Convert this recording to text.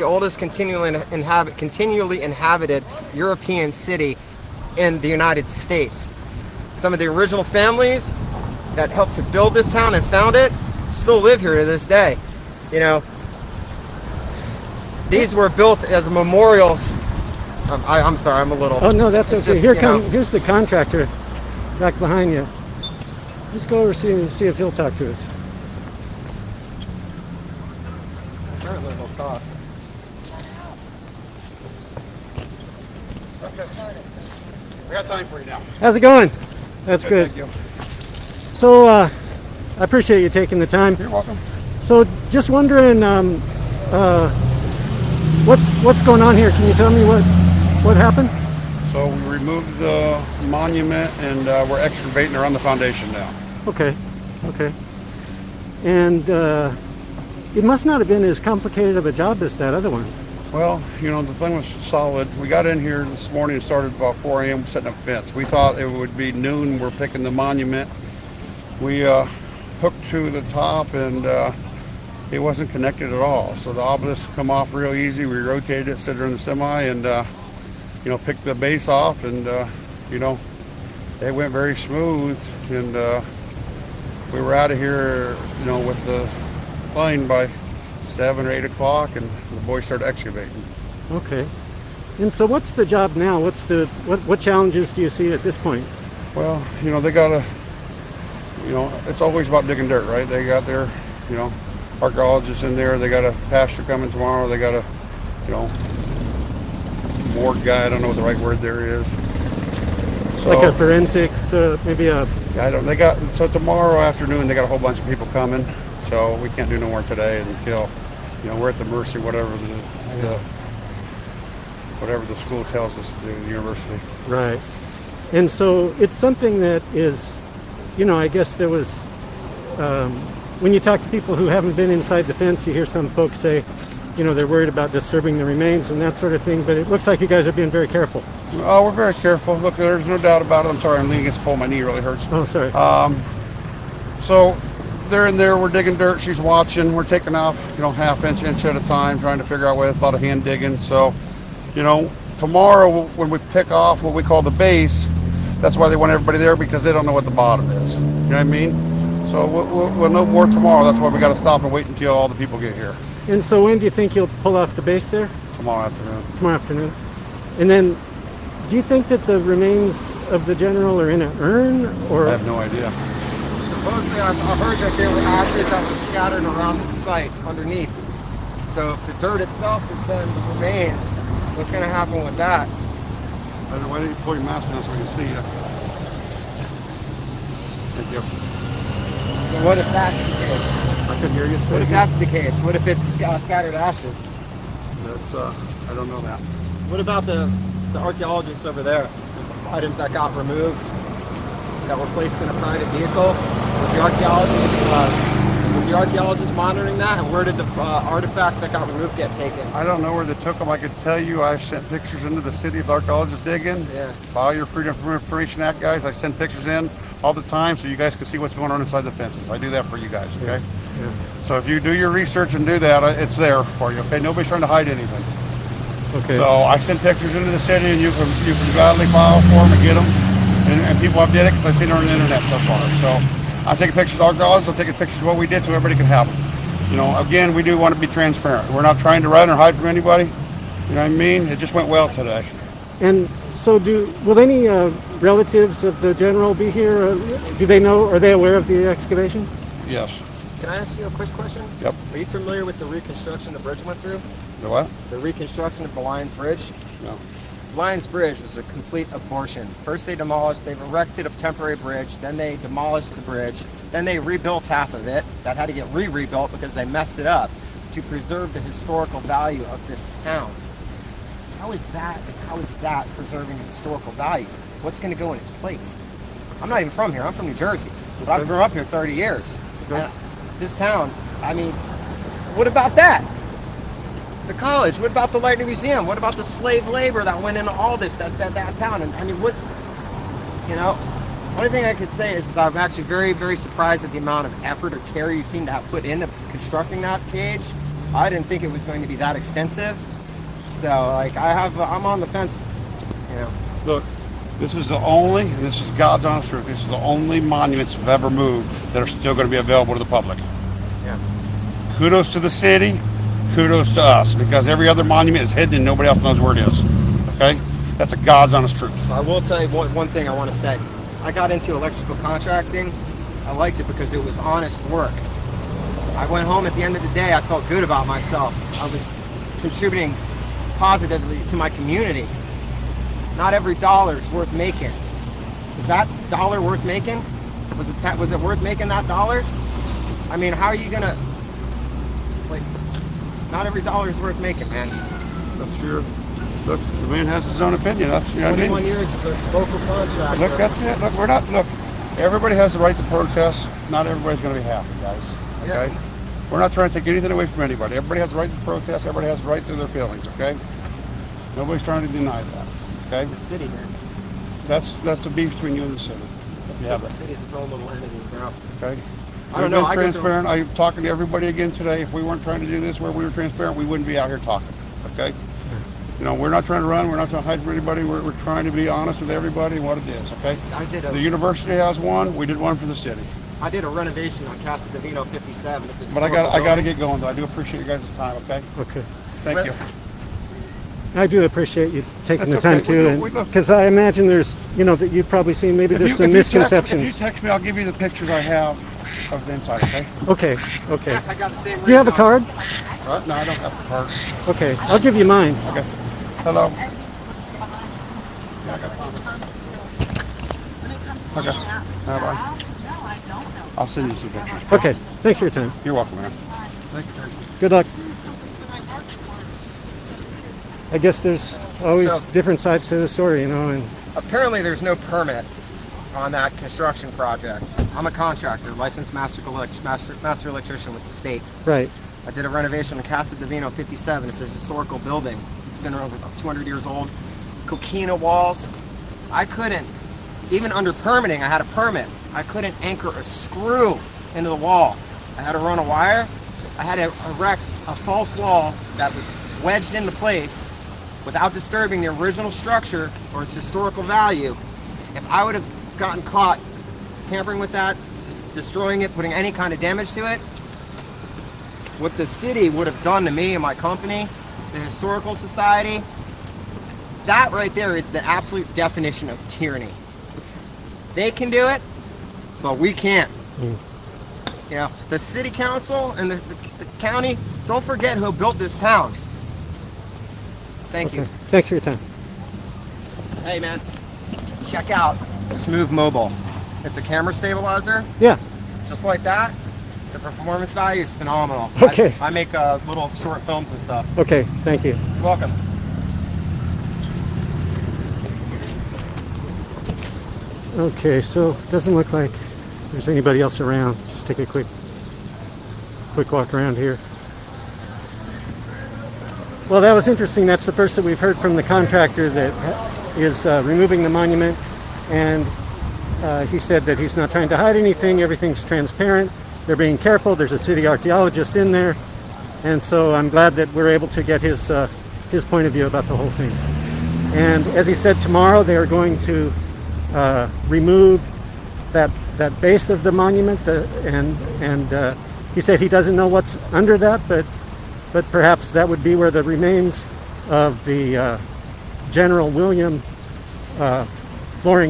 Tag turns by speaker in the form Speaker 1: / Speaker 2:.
Speaker 1: the oldest continually inhabited European city in the United States. Some of the original families that helped to build this town and found it still live here to this day. You know, these were built as memorials. I'm sorry, I'm a little.
Speaker 2: Oh no, that's okay.
Speaker 1: Just,
Speaker 2: here's the contractor back behind you. Let's go over and see if he'll talk to us.
Speaker 1: Apparently they'll talk. Okay. We got time for you now.
Speaker 2: How's it going? That's good.
Speaker 1: Thank you.
Speaker 2: So I appreciate you taking the time.
Speaker 3: You're welcome.
Speaker 2: So just wondering, what's going on here? Can you tell me what happened?
Speaker 3: So we removed the monument and we're excavating around the foundation now.
Speaker 2: Okay. And it must not have been as complicated of a job as that other one.
Speaker 3: Well, you know, the thing was solid. We got in here this morning and started about 4 a.m. setting up fence. We thought it would be noon. We're picking the monument. We hooked to the top and it wasn't connected at all. So the obelisk come off real easy. We rotated it, set it in the semi, and picked the base off, and it went very smooth. And we were out of here, with the plane by 7 or 8 o'clock, and the boys started excavating.
Speaker 2: Okay. And so what's the job now? What challenges do you see at this point?
Speaker 3: Well, they gotta, it's always about digging dirt, right? They got their, archaeologists in there. They got a pastor coming tomorrow. They got a, morgue guy. I don't know what the right word there is. So,
Speaker 2: like a forensics, maybe a...
Speaker 3: So tomorrow afternoon they got a whole bunch of people coming. So we can't do no more today until, we're at the mercy, whatever the school tells us to do, the university.
Speaker 2: Right. And so it's something that is, I guess there was, when you talk to people who haven't been inside the fence, you hear some folks say, they're worried about disturbing the remains and that sort of thing, but it looks like you guys are being very careful.
Speaker 3: Oh, we're very careful. Look, there's no doubt about it. I'm sorry, I'm leaning against the pole. My knee really hurts.
Speaker 2: Oh, sorry.
Speaker 3: So they're in there, we're digging dirt, she's watching, we're taking off, half inch at a time, trying to figure out where. It's a lot of hand digging. So, tomorrow when we pick off what we call the base, that's why they want everybody there, because they don't know what the bottom is. You know what I mean? So we'll know more tomorrow. That's why we got to stop and wait until all the people get here.
Speaker 2: And so when do you think you'll pull off the base there?
Speaker 3: Tomorrow afternoon.
Speaker 2: Tomorrow afternoon. And then, do you think that the remains of the general are in an urn, or?
Speaker 3: I have no idea.
Speaker 1: Supposedly, I heard that there were ashes that were scattered around the site underneath. So if the dirt itself is then the remains, what's going to happen with that?
Speaker 3: Why don't you pull your mask down so we can see you? Thank you.
Speaker 1: So what if that's the case?
Speaker 3: I couldn't hear you.
Speaker 1: What if that's the case? What if it's scattered ashes?
Speaker 3: That's I don't know that.
Speaker 1: What about the archaeologists over there? The items that got removed, that were placed in a private vehicle? Was the archaeologist monitoring that? And where did the artifacts that got removed get taken?
Speaker 3: I don't know where they took them. I could tell you I sent pictures into the city of the archaeologists digging.
Speaker 1: Yeah.
Speaker 3: File your Freedom of Information Act, guys. I send pictures in all the time so you guys can see what's going on inside the fences. I do that for you guys, okay?
Speaker 2: Yeah.
Speaker 3: So if you do your research and do that, it's there for you, okay? Nobody's trying to hide anything.
Speaker 2: Okay.
Speaker 3: So I send pictures into the city, and you can gladly file for them and get them. And people have did it because I've seen it on the internet so far. So I'm taking pictures of archaeologists. I'm taking pictures of what we did so everybody can have them. Again, we do want to be transparent. We're not trying to run or hide from anybody. You know what I mean? It just went well today.
Speaker 2: And so will any relatives of the general be here? Do they know? Are they aware of the excavation?
Speaker 3: Yes.
Speaker 1: Can I ask you a quick question?
Speaker 3: Yep.
Speaker 1: Are you familiar with the reconstruction the bridge went through?
Speaker 3: The what?
Speaker 1: The reconstruction of the Lions Bridge?
Speaker 3: No.
Speaker 1: Lions Bridge was a complete abortion. First they've erected a temporary bridge, then they demolished the bridge, then they rebuilt half of it. That had to get rebuilt because they messed it up to preserve the historical value of this town. How is that preserving the historical value? What's going to go in its place? I'm not even from here. I'm from New Jersey. But I've grown up here 30 years.
Speaker 2: Okay.
Speaker 1: And this town, what about that? The college, what about the Lightning Museum? What about the slave labor that went into all this, that town? And only thing I could say is I'm actually very, very surprised at the amount of effort or care you seem to have put into constructing that cage. I didn't think it was going to be that extensive. So like I'm on the fence, you know.
Speaker 3: Look, this is the only, and this is God's honest truth, this is the only monuments we've ever moved that are still going to be available to the public.
Speaker 1: Yeah.
Speaker 3: Kudos to the city, kudos to us, because every other monument is hidden and nobody else knows where it is. Okay? That's a God's honest truth.
Speaker 1: I will tell you one thing I want to say. I got into electrical contracting. I liked it because it was honest work. I went home at the end of the day, I felt good about myself. I was contributing positively to my community. Not every dollar is worth making. Is that dollar worth making? Was it worth making that dollar? I mean, how are you gonna, like, not every dollar is worth making, man.
Speaker 3: That's your, look, the man has his own opinion. That's, you know what I mean?
Speaker 1: 21 years as a local contractor.
Speaker 3: Look, that's it. Look, we're not, look, everybody has the right to protest. Not everybody's going to be happy, guys. Okay?
Speaker 1: Yeah.
Speaker 3: We're not trying to take anything away from anybody. Everybody has the right to protest. Everybody has the right to their feelings, okay? Nobody's trying to deny that, okay?
Speaker 1: The city, man.
Speaker 3: That's the beef between you and the city. Yeah,
Speaker 1: The city's its own little entity, bro.
Speaker 3: okay?
Speaker 1: I don't know.
Speaker 3: We've been transparent. I'm talking to everybody again today. If we weren't trying to do this where we were transparent, we wouldn't be out here talking, okay? You know, we're not trying to run. We're not trying to hide from anybody. We're trying to be honest with everybody and what it is, okay? The university has one. We did one for the city.
Speaker 1: I did a renovation on Casa Divino 57. It's a
Speaker 3: But I got to
Speaker 1: building.
Speaker 3: get going, though. I do appreciate you guys' time, okay?
Speaker 2: Okay.
Speaker 3: Thank you.
Speaker 2: I do appreciate you taking
Speaker 3: That's
Speaker 2: the time
Speaker 3: okay.
Speaker 2: to,
Speaker 3: We look-
Speaker 2: because I imagine there's, you know, that you've probably seen maybe there's some misconceptions.
Speaker 3: If you text me, I'll give you the pictures I have of the inside, okay?
Speaker 2: Okay, okay.
Speaker 1: I got the same
Speaker 2: Do you have a
Speaker 1: ring
Speaker 2: card?
Speaker 3: What? No, I don't have the card.
Speaker 2: Okay, I'll give you mine.
Speaker 3: Okay. Hello. Yeah, I got it. Okay. Bye. I'll send you some pictures.
Speaker 2: Okay, thanks for your time.
Speaker 3: You're welcome, man.
Speaker 2: Good luck. I guess there's always
Speaker 1: So-
Speaker 2: different sides to the story, you know, and
Speaker 1: Apparently there's no permit on that construction project. I'm a contractor, licensed master electrician with the state.
Speaker 2: right.
Speaker 1: I did a renovation on Casa Divino 57. It's a historical building. It's been over 200 years old. Coquina walls. I couldn't, even under permitting, I had a permit. I couldn't anchor a screw into the wall. I had to run a wire. I had to erect a false wall that was wedged into place without disturbing the original structure or its historical value. If I would have gotten caught tampering with that, destroying it, putting any kind of damage to it, what the city would have done to me and my company, the Historical Society, that right there is the absolute definition of tyranny. They can do it, but we can't. You know, the city council and the county, don't forget who built this town. Thank you.
Speaker 2: Thanks for your time.
Speaker 1: Hey man, check out Smooth Mobile. It's a camera stabilizer,
Speaker 2: Yeah.
Speaker 1: just like that. The performance value is phenomenal.
Speaker 2: Okay.
Speaker 1: I make little short films and stuff.
Speaker 2: Okay, thank you.
Speaker 1: You're welcome.
Speaker 2: Okay, so it doesn't look like there's anybody else around. Just take a quick walk around here. Well, that was interesting. That's the first that we've heard from the contractor that is removing the monument, and he said that he's not trying to hide anything. Everything's transparent. They're being careful. There's a city archaeologist in there, and so I'm glad that we're able to get his point of view about the whole thing. And as he said, tomorrow they are going to remove that base of the monument, and he said he doesn't know what's under that, but perhaps that would be where the remains of the General William Loring